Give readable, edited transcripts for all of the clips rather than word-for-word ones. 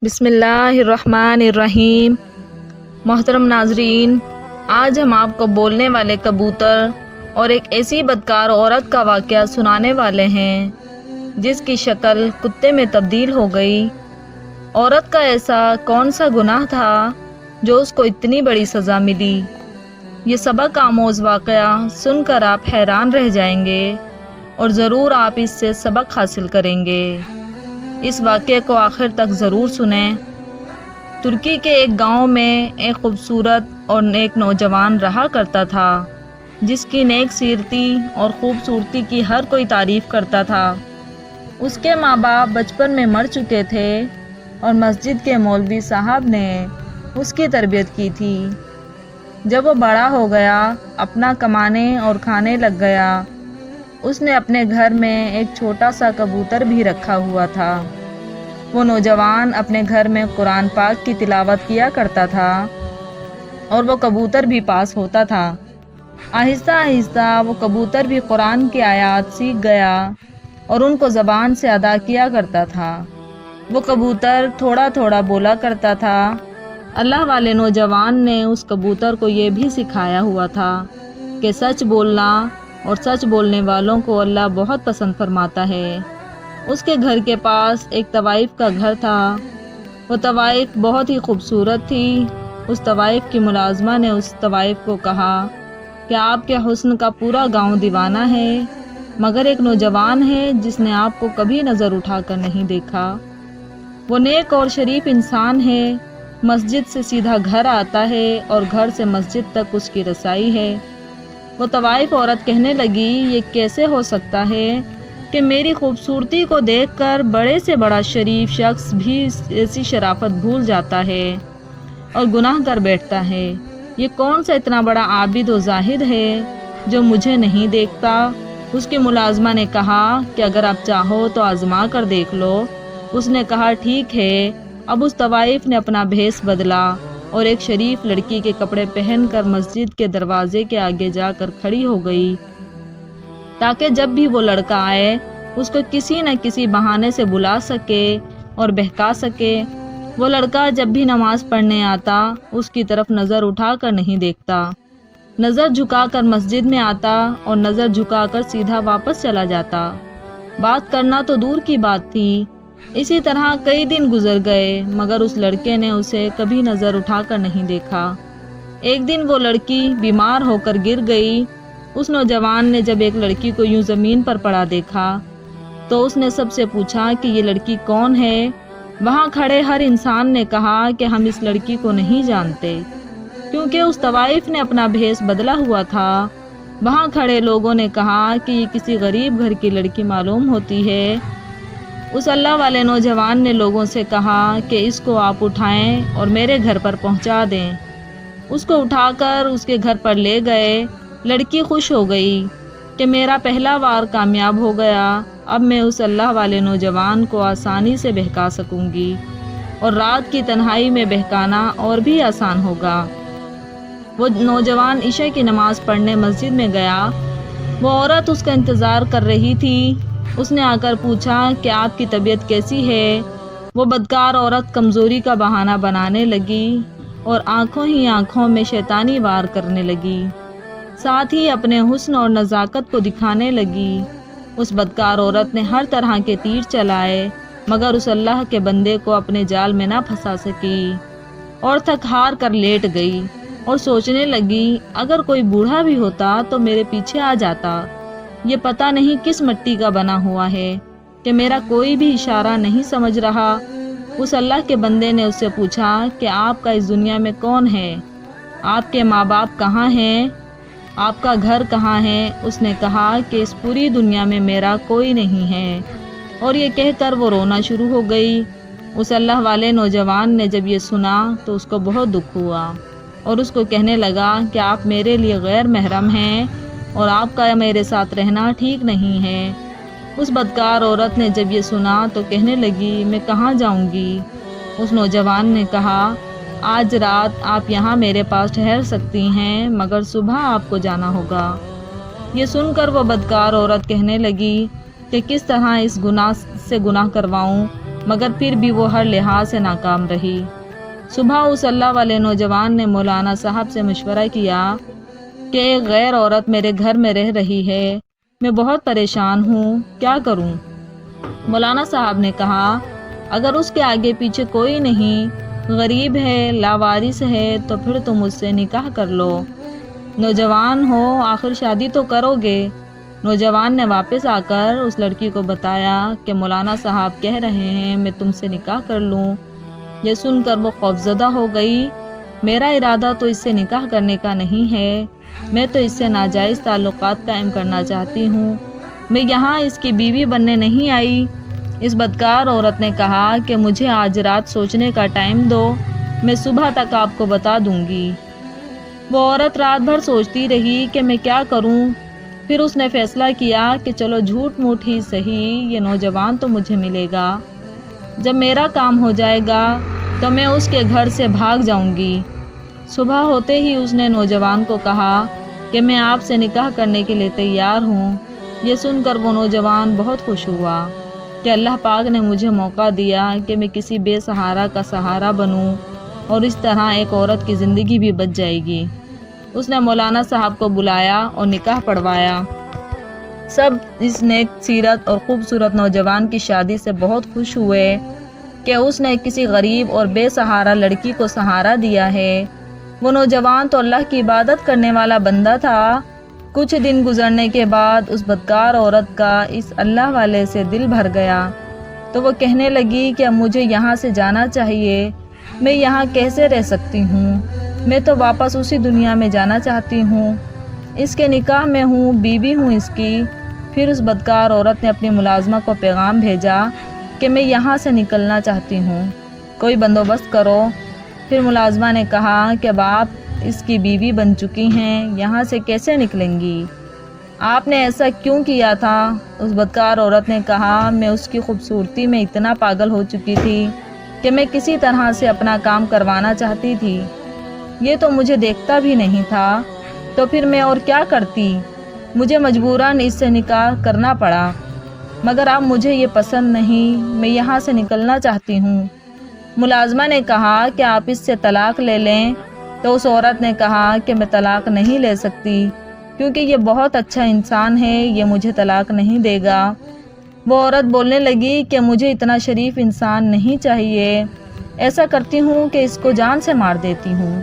بسم اللہ الرحمن الرحیم۔ محترم ناظرین، آج ہم آپ کو بولنے والے کبوتر اور ایک ایسی بدکار عورت کا واقعہ سنانے والے ہیں جس کی شکل کتے میں تبدیل ہو گئی۔ عورت کا ایسا کون سا گناہ تھا جو اس کو اتنی بڑی سزا ملی؟ یہ سبق آموز واقعہ سن کر آپ حیران رہ جائیں گے اور ضرور آپ اس سے سبق حاصل کریں گے۔ اس واقعے کو آخر تک ضرور سنیں۔ ترکی کے ایک گاؤں میں ایک خوبصورت اور نیک نوجوان رہا کرتا تھا جس کی نیک سیرتی اور خوبصورتی کی ہر کوئی تعریف کرتا تھا۔ اس کے ماں باپ بچپن میں مر چکے تھے اور مسجد کے مولوی صاحب نے اس کی تربیت کی تھی۔ جب وہ بڑا ہو گیا، اپنا کمانے اور کھانے لگ گیا، اس نے اپنے گھر میں ایک چھوٹا سا کبوتر بھی رکھا ہوا تھا۔ وہ نوجوان اپنے گھر میں قرآن پاک کی تلاوت کیا کرتا تھا اور وہ کبوتر بھی پاس ہوتا تھا۔ آہستہ آہستہ وہ کبوتر بھی قرآن کی آیات سیکھ گیا اور ان کو زبان سے ادا کیا کرتا تھا۔ وہ کبوتر تھوڑا تھوڑا بولا کرتا تھا۔ اللہ والے نوجوان نے اس کبوتر کو یہ بھی سکھایا ہوا تھا کہ سچ بولنا اور سچ بولنے والوں کو اللہ بہت پسند فرماتا ہے۔ اس کے گھر کے پاس ایک طوائف کا گھر تھا۔ وہ طوائف بہت ہی خوبصورت تھی۔ اس طوائف کی ملازمہ نے اس طوائف کو کہا کہ آپ کے حسن کا پورا گاؤں دیوانہ ہے، مگر ایک نوجوان ہے جس نے آپ کو کبھی نظر اٹھا کر نہیں دیکھا۔ وہ نیک اور شریف انسان ہے، مسجد سے سیدھا گھر آتا ہے اور گھر سے مسجد تک اس کی رسائی ہے۔ وہ طوائف عورت کہنے لگی، یہ کیسے ہو سکتا ہے کہ میری خوبصورتی کو دیکھ کر بڑے سے بڑا شریف شخص بھی ایسی شرافت بھول جاتا ہے اور گناہ کر بیٹھتا ہے؟ یہ کون سا اتنا بڑا عابد و زاہد ہے جو مجھے نہیں دیکھتا؟ اس کی ملازمہ نے کہا کہ اگر آپ چاہو تو آزما کر دیکھ لو۔ اس نے کہا ٹھیک ہے۔ اب اس طوائف نے اپنا بھیس بدلا اور ایک شریف لڑکی کے کپڑے پہن کر مسجد کے دروازے کے آگے جا کر کھڑی ہو گئی تاکہ جب بھی وہ لڑکا آئے اس کو کسی نہ کسی بہانے سے بلا سکے اور بہکا سکے۔ وہ لڑکا جب بھی نماز پڑھنے آتا اس کی طرف نظر اٹھا کر نہیں دیکھتا، نظر جھکا کر مسجد میں آتا اور نظر جھکا کر سیدھا واپس چلا جاتا۔ بات کرنا تو دور کی بات تھی۔ اسی طرح کئی دن گزر گئے مگر اس لڑکے نے اسے کبھی نظر اٹھا کر نہیں دیکھا۔ ایک دن وہ لڑکی بیمار ہو کر گر گئی۔ اس نوجوان نے جب ایک لڑکی کو یوں زمین پر پڑا دیکھا تو اس نے سب سے پوچھا کہ یہ لڑکی کون ہے؟ وہاں کھڑے ہر انسان نے کہا کہ ہم اس لڑکی کو نہیں جانتے، کیونکہ اس طوائف نے اپنا بھیس بدلا ہوا تھا۔ وہاں کھڑے لوگوں نے کہا کہ یہ کسی غریب گھر کی لڑکی معلوم ہوتی ہے۔ اس اللہ والے نوجوان نے لوگوں سے کہا کہ اس کو آپ اٹھائیں اور میرے گھر پر پہنچا دیں۔ اس کو اٹھا کر اس کے گھر پر لے گئے۔ لڑکی خوش ہو گئی کہ میرا پہلا وار کامیاب ہو گیا، اب میں اس اللہ والے نوجوان کو آسانی سے بہکا سکوں گی اور رات کی تنہائی میں بہکانا اور بھی آسان ہوگا۔ وہ نوجوان عشاء کی نماز پڑھنے مسجد میں گیا۔ وہ عورت اس کا انتظار کر رہی تھی۔ اس نے آ کر پوچھا کہ آپ کی طبیعت کیسی ہے؟ وہ بدکار عورت کمزوری کا بہانہ بنانے لگی اور آنکھوں ہی آنکھوں میں شیطانی وار کرنے لگی، ساتھ ہی اپنے حسن اور نزاکت کو دکھانے لگی۔ اس بدکار عورت نے ہر طرح کے تیر چلائے مگر اس اللہ کے بندے کو اپنے جال میں نہ پھنسا سکی اور تھک ہار کر لیٹ گئی اور سوچنے لگی، اگر کوئی بوڑھا بھی ہوتا تو میرے پیچھے آ جاتا۔ یہ پتہ نہیں کس مٹی کا بنا ہوا ہے کہ میرا کوئی بھی اشارہ نہیں سمجھ رہا۔ اس اللہ کے بندے نے اس سے پوچھا کہ آپ کا اس دنیا میں کون ہے؟ آپ کے ماں باپ کہاں ہیں؟ آپ کا گھر کہاں ہے؟ اس نے کہا کہ اس پوری دنیا میں میرا کوئی نہیں ہے، اور یہ کہہ کر وہ رونا شروع ہو گئی۔ اس اللہ والے نوجوان نے جب یہ سنا تو اس کو بہت دکھ ہوا اور اس کو کہنے لگا کہ آپ میرے لیے غیر محرم ہیں اور آپ کا میرے ساتھ رہنا ٹھیک نہیں ہے۔ اس بدکار عورت نے جب یہ سنا تو کہنے لگی، میں کہاں جاؤں گی؟ اس نوجوان نے کہا، آج رات آپ یہاں میرے پاس ٹھہر سکتی ہیں مگر صبح آپ کو جانا ہوگا۔ یہ سن کر وہ بدکار عورت کہنے لگی کہ کس طرح اس گناہ سے گناہ کرواؤں مگر پھر بھی وہ ہر لحاظ سے ناکام رہی۔ صبح اس اللہ والے نوجوان نے مولانا صاحب سے مشورہ کیا کہ ایک غیر عورت میرے گھر میں رہ رہی ہے، میں بہت پریشان ہوں، کیا کروں؟ مولانا صاحب نے کہا اگر اس کے آگے پیچھے کوئی نہیں، غریب ہے، لاوارث ہے، تو پھر تم اس سے نکاح کر لو۔ نوجوان ہو، آخر شادی تو کرو گے۔ نوجوان نے واپس آ کر اس لڑکی کو بتایا کہ مولانا صاحب کہہ رہے ہیں میں تم سے نکاح کر لوں۔ یہ سن کر وہ خوفزدہ ہو گئی۔ میرا ارادہ تو اس سے نکاح کرنے کا نہیں ہے، میں تو اس سے ناجائز تعلقات قائم کرنا چاہتی ہوں، میں یہاں اس کی بیوی بننے نہیں آئی۔ اس بدکار عورت نے کہا کہ مجھے آج رات سوچنے کا ٹائم دو، میں صبح تک آپ کو بتا دوں گی۔ وہ عورت رات بھر سوچتی رہی کہ میں کیا کروں۔ پھر اس نے فیصلہ کیا کہ چلو جھوٹ موٹ ہی صحیح، یہ نوجوان تو مجھے ملے گا، جب میرا کام ہو جائے گا تو میں اس کے گھر سے بھاگ جاؤں گی۔ صبح ہوتے ہی اس نے نوجوان کو کہا کہ میں آپ سے نکاح کرنے کے لیے تیار ہوں۔ یہ سن کر وہ نوجوان بہت خوش ہوا کہ اللہ پاک نے مجھے موقع دیا کہ میں کسی بے سہارا کا سہارا بنوں، اور اس طرح ایک عورت کی زندگی بھی بچ جائے گی۔ اس نے مولانا صاحب کو بلایا اور نکاح پڑھوایا۔ سب اس نیک سیرت اور خوبصورت نوجوان کی شادی سے بہت خوش ہوئے کہ اس نے کسی غریب اور بے سہارا لڑکی کو سہارا دیا ہے۔ وہ نوجوان تو اللہ کی عبادت کرنے والا بندہ تھا۔ کچھ دن گزرنے کے بعد اس بدکار عورت کا اس اللہ والے سے دل بھر گیا، تو وہ کہنے لگی کہ اب مجھے یہاں سے جانا چاہیے، میں یہاں کیسے رہ سکتی ہوں، میں تو واپس اسی دنیا میں جانا چاہتی ہوں، اس کے نکاح میں ہوں، بیوی ہوں اس کی۔ پھر اس بدکار عورت نے اپنی ملازمہ کو پیغام بھیجا کہ میں یہاں سے نکلنا چاہتی ہوں، کوئی بندوبست کرو۔ پھر ملازمہ نے کہا کہ اب آپ اس کی بیوی بن چکی ہیں، یہاں سے کیسے نکلیں گی؟ آپ نے ایسا کیوں کیا تھا؟ اس بدکار عورت نے کہا میں اس کی خوبصورتی میں اتنا پاگل ہو چکی تھی کہ میں کسی طرح سے اپنا کام کروانا چاہتی تھی، یہ تو مجھے دیکھتا بھی نہیں تھا، تو پھر میں اور کیا کرتی؟ مجھے مجبوراً اس سے نکاح کرنا پڑا، مگر اب مجھے یہ پسند نہیں، میں یہاں سے نکلنا چاہتی ہوں۔ ملازمہ نے کہا کہ آپ اس سے طلاق لے لیں، تو اس عورت نے کہا کہ میں طلاق نہیں لے سکتی، کیونکہ یہ بہت اچھا انسان ہے، یہ مجھے طلاق نہیں دے گا۔ وہ عورت بولنے لگی کہ مجھے اتنا شریف انسان نہیں چاہیے، ایسا کرتی ہوں کہ اس کو جان سے مار دیتی ہوں۔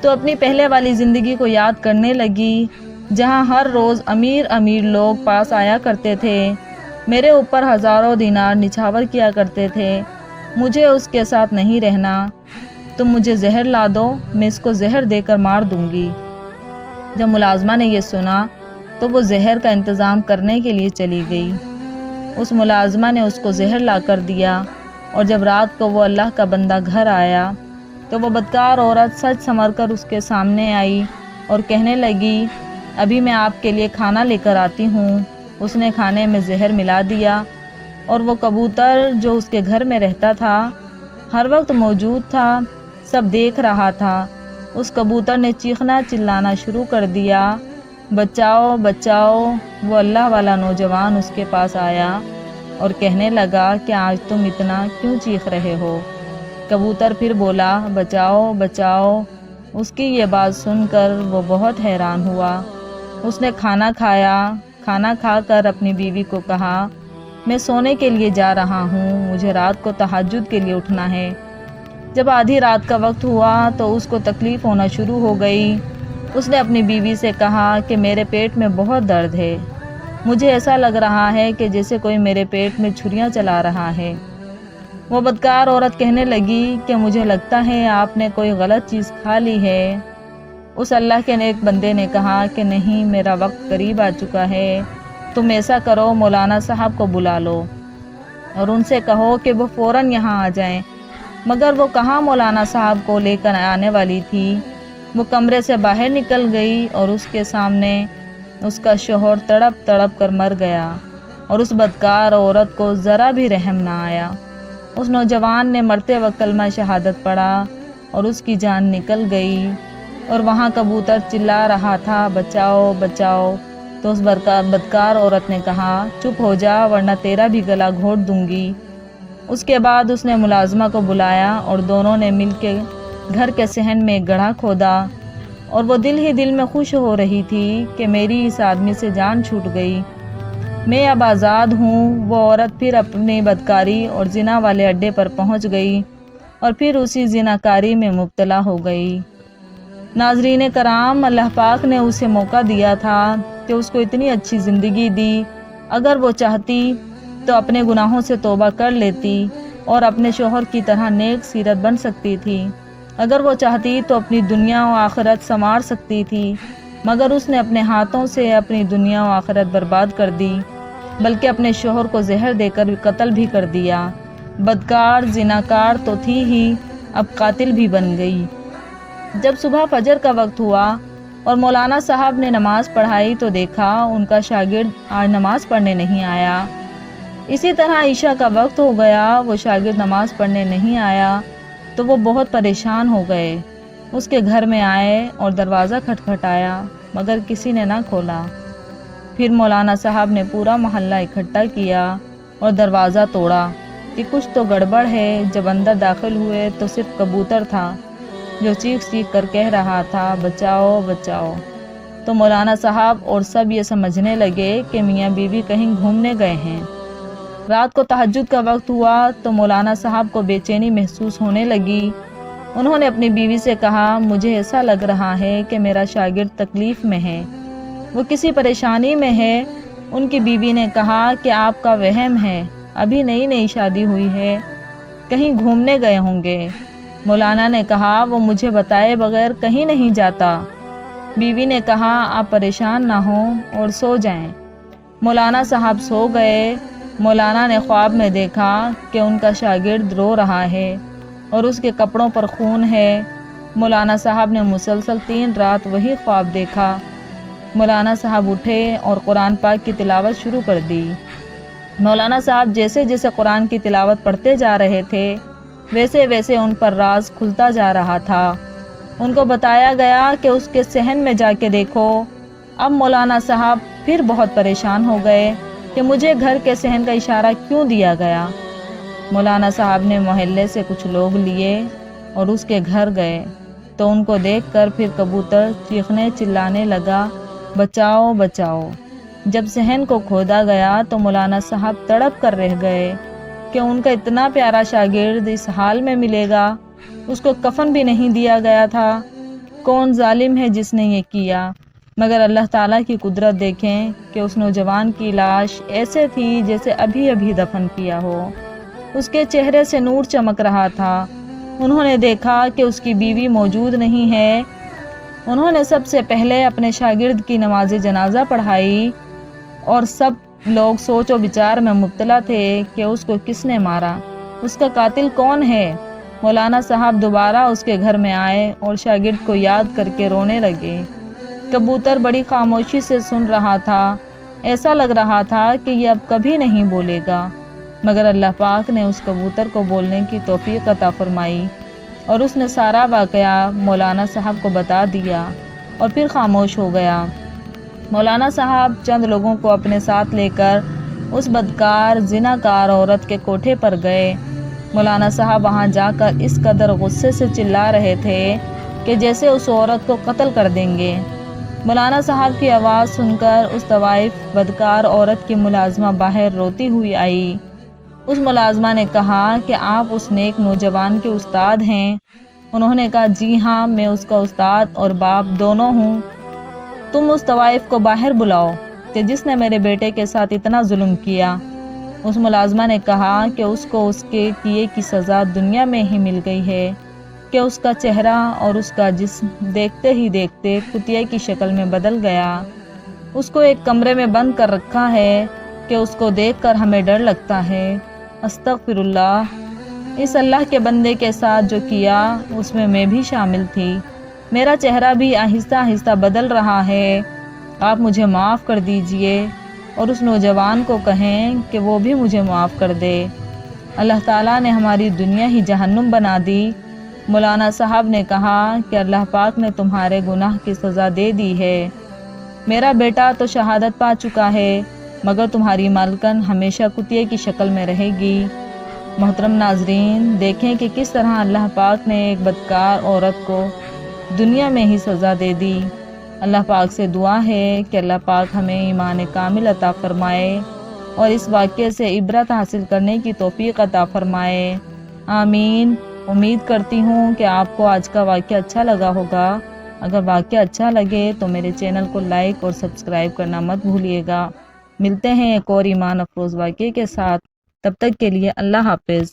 تو اپنی پہلے والی زندگی کو یاد کرنے لگی، جہاں ہر روز امیر امیر لوگ پاس آیا کرتے تھے، میرے اوپر ہزاروں دینار نچھاور کیا کرتے تھے، مجھے اس کے ساتھ نہیں رہنا، تم مجھے زہر لا دو، میں اس کو زہر دے کر مار دوں گی۔ جب ملازمہ نے یہ سنا تو وہ زہر کا انتظام کرنے کے لیے چلی گئی۔ اس ملازمہ نے اس کو زہر لا کر دیا، اور جب رات کو وہ اللہ کا بندہ گھر آیا تو وہ بدکار عورت سج سنور کر اس کے سامنے آئی اور کہنے لگی ابھی میں آپ کے لیے کھانا لے کر آتی ہوں۔ اس نے کھانے میں زہر ملا دیا، اور وہ کبوتر جو اس کے گھر میں رہتا تھا ہر وقت موجود تھا، سب دیکھ رہا تھا۔ اس کبوتر نے چیخنا چلانا شروع کر دیا، بچاؤ بچاؤ۔ وہ اللہ والا نوجوان اس کے پاس آیا اور کہنے لگا کہ آج تم اتنا کیوں چیخ رہے ہو؟ کبوتر پھر بولا بچاؤ بچاؤ۔ اس کی یہ بات سن کر وہ بہت حیران ہوا۔ اس نے کھانا کھایا، کھانا کھا کر اپنی بیوی کو کہا میں سونے کے لیے جا رہا ہوں، مجھے رات کو تہجد کے لیے اٹھنا ہے۔ جب آدھی رات کا وقت ہوا تو اس کو تکلیف ہونا شروع ہو گئی۔ اس نے اپنی بیوی سے کہا کہ میرے پیٹ میں بہت درد ہے، مجھے ایسا لگ رہا ہے کہ جیسے کوئی میرے پیٹ میں چھریاں چلا رہا ہے۔ وہ بدکار عورت کہنے لگی کہ مجھے لگتا ہے آپ نے کوئی غلط چیز کھا لی ہے۔ اس اللہ کے نیک بندے نے کہا کہ نہیں، میرا وقت قریب آ چکا ہے، تم ایسا کرو مولانا صاحب کو بلا لو اور ان سے کہو کہ وہ فوراً یہاں آ جائیں۔ مگر وہ کہاں مولانا صاحب کو لے کر آنے والی تھی؟ وہ کمرے سے باہر نکل گئی اور اس کے سامنے اس کا شوہر تڑپ تڑپ کر مر گیا، اور اس بدکار عورت کو ذرا بھی رحم نہ آیا۔ اس نوجوان نے مرتے وقت کلمہ شہادت پڑھا اور اس کی جان نکل گئی، اور وہاں کبوتر چلا رہا تھا بچاؤ بچاؤ۔ تو اس بدکار عورت نے کہا چپ ہو جا ورنہ تیرا بھی گلا گھونٹ دوں گی۔ اس کے بعد اس نے ملازمہ کو بلایا اور دونوں نے مل کے گھر کے صحن میں ایک گڑھا کھودا، اور وہ دل ہی دل میں خوش ہو رہی تھی کہ میری اس آدمی سے جان چھوٹ گئی، میں اب آزاد ہوں۔ وہ عورت پھر اپنی بدکاری اور زنا والے اڈے پر پہنچ گئی اور پھر اسی زناکاری میں مبتلا ہو گئی۔ ناظرین کرام، اللہ پاک نے اسے موقع دیا تھا کہ اس کو اتنی اچھی زندگی دی، اگر وہ چاہتی تو اپنے گناہوں سے توبہ کر لیتی اور اپنے شوہر کی طرح نیک سیرت بن سکتی تھی، اگر وہ چاہتی تو اپنی دنیا و آخرت سنوار سکتی تھی، مگر اس نے اپنے ہاتھوں سے اپنی دنیا و آخرت برباد کر دی، بلکہ اپنے شوہر کو زہر دے کر قتل بھی کر دیا۔ بدکار زناکار تو تھی ہی، اب قاتل بھی بن گئی۔ جب صبح فجر کا وقت ہوا اور مولانا صاحب نے نماز پڑھائی تو دیکھا ان کا شاگرد آج نماز پڑھنے نہیں آیا۔ اسی طرح عشاء کا وقت ہو گیا، وہ شاگرد نماز پڑھنے نہیں آیا تو وہ بہت پریشان ہو گئے۔ اس کے گھر میں آئے اور دروازہ کھٹکھٹایا مگر کسی نے نہ کھولا۔ پھر مولانا صاحب نے پورا محلہ اکٹھا کیا اور دروازہ توڑا کہ کچھ تو گڑبڑ ہے۔ جب اندر داخل ہوئے تو صرف کبوتر تھا جو چیخ چیخ کر کہہ رہا تھا، بچاؤ بچاؤ۔ تو مولانا صاحب اور سب یہ سمجھنے لگے کہ میاں بیوی کہیں گھومنے گئے ہیں۔ رات کو تہجد کا وقت ہوا تو مولانا صاحب کو بے چینی محسوس ہونے لگی۔ انہوں نے اپنی بیوی سے کہا، مجھے ایسا لگ رہا ہے کہ میرا شاگرد تکلیف میں ہے، وہ کسی پریشانی میں ہے۔ ان کی بیوی نے کہا کہ آپ کا وہم ہے، ابھی نئی نئی شادی ہوئی ہے، کہیں گھومنے گئے ہوں گے۔ مولانا نے کہا، وہ مجھے بتائے بغیر کہیں نہیں جاتا۔ بیوی نے کہا، آپ پریشان نہ ہوں اور سو جائیں۔ مولانا صاحب سو گئے۔ مولانا نے خواب میں دیکھا کہ ان کا شاگرد رو رہا ہے اور اس کے کپڑوں پر خون ہے۔ مولانا صاحب نے مسلسل 3 رات وہی خواب دیکھا۔ مولانا صاحب اٹھے اور قرآن پاک کی تلاوت شروع کر دی۔ مولانا صاحب جیسے جیسے قرآن کی تلاوت پڑھتے جا رہے تھے ویسے ویسے ان پر راز کھلتا جا رہا تھا۔ ان کو بتایا گیا کہ اس کے صحن میں جا کے دیکھو۔ اب مولانا صاحب پھر بہت پریشان ہو گئے کہ مجھے گھر کے صحن کا اشارہ کیوں دیا گیا۔ مولانا صاحب نے محلے سے کچھ لوگ لیے اور اس کے گھر گئے تو ان کو دیکھ کر پھر کبوتر چیخنے چلانے لگا، بچاؤ بچاؤ۔ جب صحن کو کھودا گیا تو مولانا صاحب تڑپ کر رہ گئے کہ ان کا اتنا پیارا شاگرد اس حال میں ملے گا، اس کو کفن بھی نہیں دیا گیا تھا۔ کون ظالم ہے جس نے یہ کیا؟ مگر اللہ تعالیٰ کی قدرت دیکھیں کہ اس نوجوان کی لاش ایسے تھی جیسے ابھی ابھی دفن کیا ہو، اس کے چہرے سے نور چمک رہا تھا۔ انہوں نے دیکھا کہ اس کی بیوی موجود نہیں ہے۔ انہوں نے سب سے پہلے اپنے شاگرد کی نماز جنازہ پڑھائی اور سب لوگ سوچ و بچار میں مبتلا تھے کہ اس کو کس نے مارا، اس کا قاتل کون ہے۔ مولانا صاحب دوبارہ اس کے گھر میں آئے اور شاگرد کو یاد کر کے رونے لگے۔ کبوتر بڑی خاموشی سے سن رہا تھا، ایسا لگ رہا تھا کہ یہ اب کبھی نہیں بولے گا، مگر اللہ پاک نے اس کبوتر کو بولنے کی توفیق عطا فرمائی اور اس نے سارا واقعہ مولانا صاحب کو بتا دیا اور پھر خاموش ہو گیا۔ مولانا صاحب چند لوگوں کو اپنے ساتھ لے کر اس بدکار زناکار عورت کے کوٹھے پر گئے۔ مولانا صاحب وہاں جا کر اس قدر غصے سے چلا رہے تھے کہ جیسے اس عورت کو قتل کر دیں گے۔ مولانا صاحب کی آواز سن کر اس طوائف بدکار عورت کی ملازمہ باہر روتی ہوئی آئی۔ اس ملازمہ نے کہا کہ آپ اس نیک نوجوان کے استاد ہیں؟ انہوں نے کہا، جی ہاں، میں اس کا استاد اور باپ دونوں ہوں۔ تم اس طوائف کو باہر بلاؤ کہ جس نے میرے بیٹے کے ساتھ اتنا ظلم کیا۔ اس ملازمہ نے کہا کہ اس کو اس کے کیے کی سزا دنیا میں ہی مل گئی ہے کہ اس کا چہرہ اور اس کا جسم دیکھتے ہی دیکھتے کتیا کی شکل میں بدل گیا۔ اس کو ایک کمرے میں بند کر رکھا ہے کہ اس کو دیکھ کر ہمیں ڈر لگتا ہے۔ استغفر اللہ۔ اس اللہ کے بندے کے ساتھ جو کیا اس میں بھی شامل تھی۔ میرا چہرہ بھی آہستہ آہستہ بدل رہا ہے، آپ مجھے معاف کر دیجئے اور اس نوجوان کو کہیں کہ وہ بھی مجھے معاف کر دے۔ اللہ تعالیٰ نے ہماری دنیا ہی جہنم بنا دی۔ مولانا صاحب نے کہا کہ اللہ پاک نے تمہارے گناہ کی سزا دے دی ہے۔ میرا بیٹا تو شہادت پا چکا ہے مگر تمہاری مالکن ہمیشہ کتیے کی شکل میں رہے گی۔ محترم ناظرین، دیکھیں کہ کس طرح اللہ پاک نے ایک بدکار عورت کو دنیا میں ہی سزا دے دی۔ اللہ پاک سے دعا ہے کہ اللہ پاک ہمیں ایمان کامل عطا فرمائے اور اس واقعے سے عبرت حاصل کرنے کی توفیق عطا فرمائے، آمین۔ امید کرتی ہوں کہ آپ کو آج کا واقعہ اچھا لگا ہوگا۔ اگر واقعہ اچھا لگے تو میرے چینل کو لائک اور سبسکرائب کرنا مت بھولیے گا۔ ملتے ہیں ایک اور ایمان افروز واقعے کے ساتھ، تب تک کے لیے اللہ حافظ۔